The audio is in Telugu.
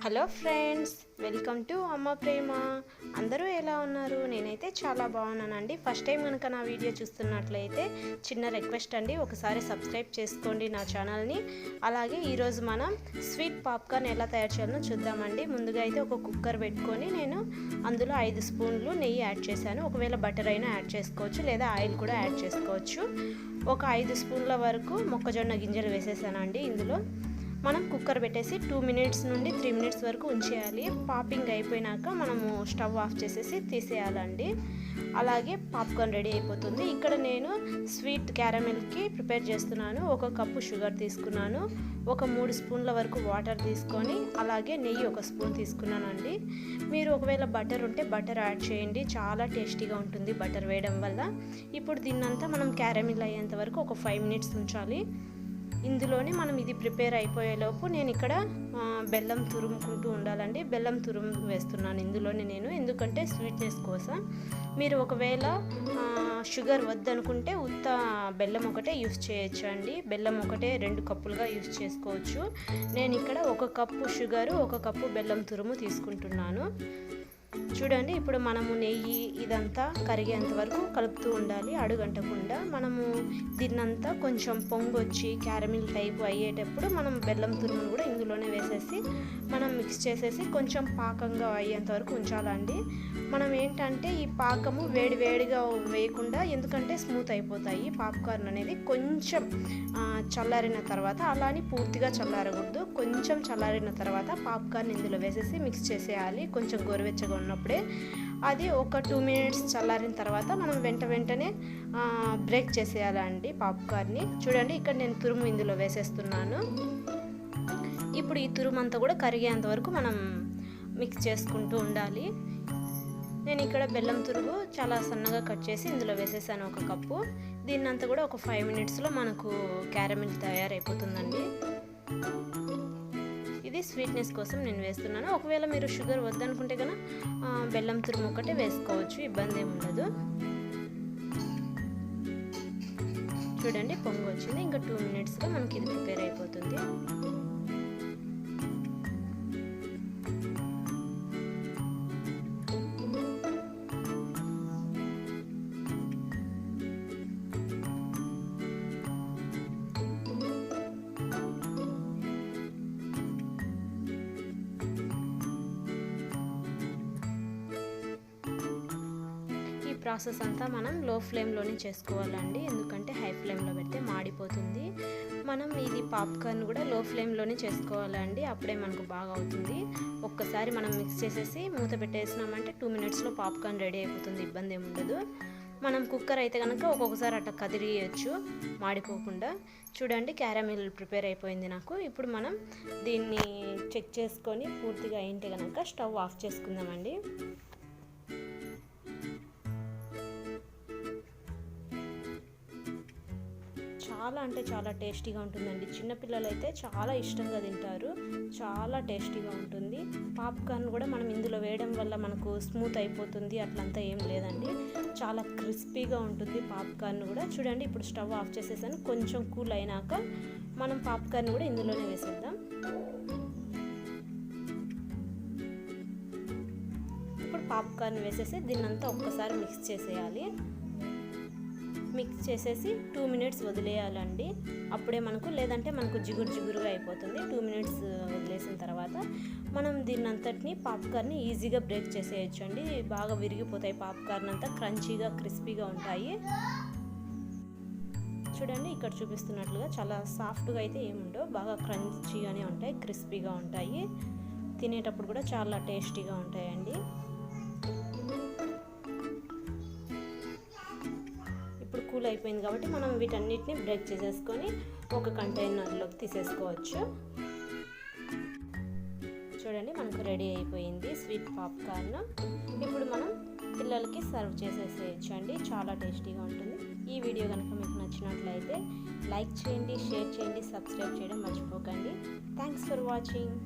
హలో ఫ్రెండ్స్, వెల్కమ్ టు అమ్మ ప్రేమ. అందరూ ఎలా ఉన్నారు? నేనైతే చాలా బాగున్నానండి. ఫస్ట్ టైం కనుక నా వీడియో చూస్తున్నట్లయితే చిన్న రిక్వెస్ట్ అండి, ఒకసారి సబ్స్క్రైబ్ చేసుకోండి నా ఛానల్ని. అలాగే ఈరోజు మనం స్వీట్ పాప్కార్న్ ఎలా తయారు చేయాలో చూద్దామండి. ముందుగా అయితే ఒక కుక్కర్ పెట్టుకొని నేను అందులో 5 స్పూన్లు నెయ్యి యాడ్ చేశాను. ఒకవేళ బటర్ అయినా యాడ్ చేసుకోవచ్చు, లేదా ఆయిల్ కూడా యాడ్ చేసుకోవచ్చు. ఒక 5 స్పూన్ల వరకు మొక్కజొన్న గింజలు వేసేసానండి. ఇందులో మనం కుక్కర్ పెట్టేసి 2 మినిట్స్ నుండి 3 మినిట్స్ వరకు ఉంచేయాలి. పాపింగ్ అయిపోయినాక మనము స్టవ్ ఆఫ్ చేసేసి తీసేయాలండి. అలాగే పాప్కార్న్ రెడీ అయిపోతుంది. ఇక్కడ నేను స్వీట్ క్యారమెల్కి ప్రిపేర్ చేస్తున్నాను. 1 కప్పు షుగర్ తీసుకున్నాను, ఒక 3 స్పూన్ల వరకు వాటర్ తీసుకొని, అలాగే నెయ్యి 1 స్పూన్ తీసుకున్నానండి. మీరు ఒకవేళ బటర్ ఉంటే బటర్ యాడ్ చేయండి, చాలా టేస్టీగా ఉంటుంది బటర్ వేయడం వల్ల. ఇప్పుడు దీన్నంతా మనం క్యారమెల్ అయ్యేంత వరకు ఒక 5 మినిట్స్ ఉంచాలి. ఇందులోనే మనం ఇది ప్రిపేర్ అయిపోయేలోపు నేను ఇక్కడ బెల్లం తురుముకుంటూ ఉండాలండి. బెల్లం తురుము వేస్తున్నాను ఇందులోనే నేను, ఎందుకంటే స్వీట్నెస్ కోసం. మీరు ఒకవేళ షుగర్ వద్దనుకుంటే ఉత్త బెల్లం ఒకటే యూస్ చేయొచ్చు అండి. బెల్లం ఒకటే 2 కప్పులుగా యూస్ చేసుకోవచ్చు. నేను ఇక్కడ 1 కప్పు షుగరు, 1 కప్పు బెల్లం తురుము తీసుకుంటున్నాను. చూడండి, ఇప్పుడు మనము నెయ్యి ఇదంతా కరిగేంత వరకు కలుపుతూ ఉండాలి, అడుగంటకుండా. మనము దీన్నంతా కొంచెం పొంగొచ్చి క్యారమిల్ టైపు అయ్యేటప్పుడు మనం బెల్లం తురుమును కూడా ఇందులోనే వేసేసి మనం మిక్స్ చేసేసి కొంచెం పాకంగా అయ్యేంత వరకు ఉంచాలండి. మనం ఏంటంటే ఈ పాకము వేడివేడిగా వేయకుండా, ఎందుకంటే స్మూత్ అయిపోతాయి పాప్కార్న్ అనేది. కొంచెం చల్లారిన తర్వాత, అలాని పూర్తిగా చల్లారకూడదు, కొంచెం చల్లారిన తర్వాత పాప్కార్న్ ఇందులో వేసేసి మిక్స్ చేసేయాలి. కొంచెం గోరువెచ్చగా ఉన్నప్పుడే. అది ఒక 2 మినిట్స్ చల్లారిన తర్వాత మనం వెంటనే బ్రేక్ చేసేయాలండి పాప్కార్న్ని. చూడండి, ఇక్కడ నేను తురుము ఇందులో వేసేస్తున్నాను. ఇప్పుడు ఈ తురుము అంతా కూడా కరిగేంత వరకు మనం మిక్స్ చేసుకుంటూ ఉండాలి. నేను ఇక్కడ బెల్లం తురుగు చాలా సన్నగా కట్ చేసి ఇందులో వేసేసాను 1 కప్పు. దీన్నంతా కూడా ఒక 5 మినిట్స్లో మనకు క్యారమిల్ తయారైపోతుందండి. ఇది స్వీట్నెస్ కోసం నేను వేస్తున్నాను. ఒకవేళ మీరు షుగర్ వద్దనుకుంటే కనుక బెల్లం తురుము ఒకటే వేసుకోవచ్చు, ఇబ్బంది ఏమి ఉండదు. చూడండి, పొంగు వచ్చింది. ఇంకా 2 మినిట్స్లో మనకి ఇది ప్రిపేర్ అయిపోతుంది. ప్రాసెస్ అంతా మనం లో ఫ్లేమ్లోనే చేసుకోవాలండి, ఎందుకంటే హై ఫ్లేమ్లో పెడితే మాడిపోతుంది. మనం ఇది పాప్కార్న్ కూడా లో ఫ్లేమ్లోనే చేసుకోవాలండి, అప్పుడే మనకు బాగా అవుతుంది. ఒక్కసారి మనం మిక్స్ చేసేసి మూత పెట్టేసినామంటే 2 మినిట్స్లో పాప్కార్న్ రెడీ అయిపోతుంది, ఇబ్బంది ఏమి ఉండదు. మనం కుక్కర్ అయితే కనుక ఒక్కొక్కసారి అట్లా కదిలియచ్చు మాడిపోకుండా. చూడండి, క్యారమిల్ ప్రిపేర్ అయిపోయింది నాకు. ఇప్పుడు మనం దీన్ని చెక్ చేసుకొని పూర్తిగా అయింటే కనుక స్టవ్ ఆఫ్ చేసుకుందామండి. చాలా అంటే చాలా టేస్టీగా ఉంటుందండి. చిన్నపిల్లలు అయితే చాలా ఇష్టంగా తింటారు, చాలా టేస్టీగా ఉంటుంది. పాప్కార్న్ కూడా మనం ఇందులో వేయడం వల్ల మనకు స్మూత్ అయిపోతుంది, అట్లంతా ఏం లేదండి. చాలా క్రిస్పీగా ఉంటుంది పాప్కార్న్ కూడా. చూడండి, ఇప్పుడు స్టవ్ ఆఫ్ చేసేసాను. కొంచెం కూల్ అయినాక మనం పాప్కార్న్ కూడా ఇందులోనే వేసేద్దాం. ఇప్పుడు పాప్కార్న్ వేసేసి దీన్నంతా ఒక్కసారి మిక్స్ చేసేయాలి. మిక్స్ చేసేసి 2 మినిట్స్ వదిలేయాలండి, అప్పుడే మనకు, లేదంటే మనకు జిగురుగా అయిపోతుంది. 2 మినిట్స్ వదిలేసిన తర్వాత మనం దీన్నంతటిని పాప్కార్న్ని ఈజీగా బ్రేక్ చేసేయచ్చు అండి. బాగా విరిగిపోతాయి పాప్కార్న్ అంతా, క్రంచీగా క్రిస్పీగా ఉంటాయి. చూడండి, ఇక్కడ చూపిస్తున్నట్లుగా చాలా సాఫ్ట్గా అయితే ఏముండవు, బాగా క్రంచీగానే ఉంటాయి, క్రిస్పీగా ఉంటాయి. తినేటప్పుడు కూడా చాలా టేస్టీగా ఉంటాయండి. ఇప్పుడు కూల్ అయిపోయింది కాబట్టి మనం వీటన్నిటిని బ్రేక్ చేసేసుకొని ఒక కంటైనర్లోకి తీసేసుకోవచ్చు. చూడండి, మనకు రెడీ అయిపోయింది స్వీట్ పాప్కార్న్. ఇప్పుడు మనం పిల్లలకి సర్వ్ చేసేసేయచ్చు అండి, చాలా టేస్టీగా ఉంటుంది. ఈ వీడియో కనుక మీకు నచ్చినట్లయితే లైక్ చేయండి, షేర్ చేయండి, సబ్స్క్రైబ్ చేయడం మర్చిపోకండి. Thanks for watching.